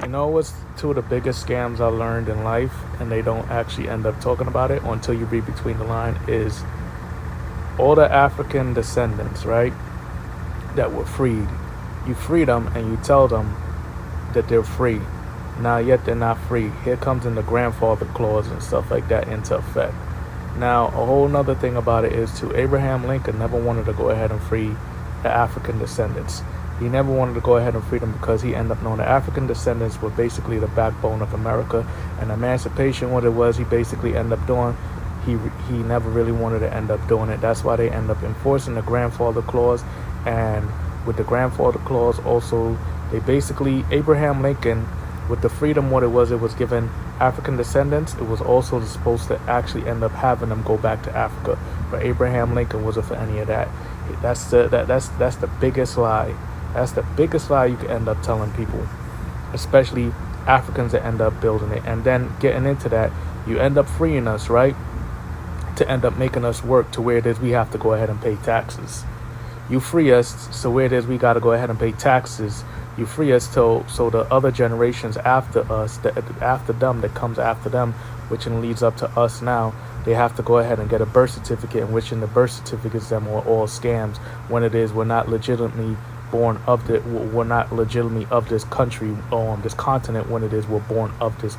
know what's two of the biggest scams I learned in life, and they don't actually end up talking about it until you read between the line, is all the African descendants, right, that were freed. You free them and you tell them that they're free. Now, yet they're not free. Here comes in the grandfather clause and stuff like that into effect. Now, a whole nother thing about it is, too, Abraham Lincoln never wanted to go ahead and free the African descendants. He never wanted to go ahead and free them because he ended up knowing the African descendants were basically the backbone of America. And emancipation, what it was, he basically ended up doing, he never really wanted to end up doing it. That's why they end up enforcing the grandfather clause. And with the grandfather clause also, they basically, Abraham Lincoln, with the freedom, what it was given African descendants. It was also supposed to actually end up having them go back to Africa. But Abraham Lincoln wasn't for any of that. That's the biggest lie. That's the biggest lie you can end up telling people, especially Africans that end up building it. And then getting into that, you end up freeing us, right, to end up making us work to where it is we have to go ahead and pay taxes. You free us, so where it is we got to go ahead and pay taxes. You free us so the other generations after us, that comes after them, which leads up to us now, they have to go ahead and get a birth certificate, in which in the birth certificates them are all scams. When it is we're not legitimately of this country, this continent. When it is we're born of this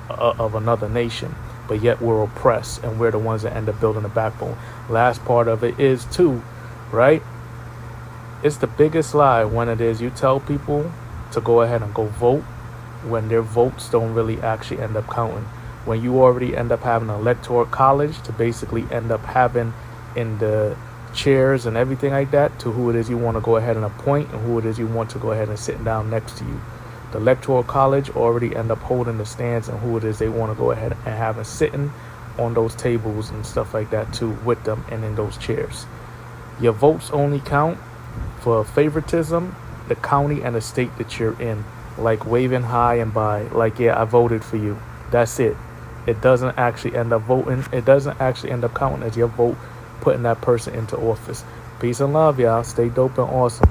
of another nation, but yet we're oppressed, and we're the ones that end up building the backbone. Last part of it is too, right? It's the biggest lie when it is you tell people to go ahead and go vote when their votes don't really actually end up counting. When you already end up having an electoral college to basically end up having in the chairs and everything like that to who it is you want to go ahead and appoint and who it is you want to go ahead and sit down next to you. The electoral college already end up holding the stands and who it is they want to go ahead and having sitting on those tables and stuff like that too with them and in those chairs. Your votes only count for favoritism, the county and the state that you're in, like waving high and by, like, yeah, I voted for you. That's it. It doesn't actually end up voting. It doesn't actually end up counting as your vote putting that person into office. Peace and love, y'all. Stay dope and awesome.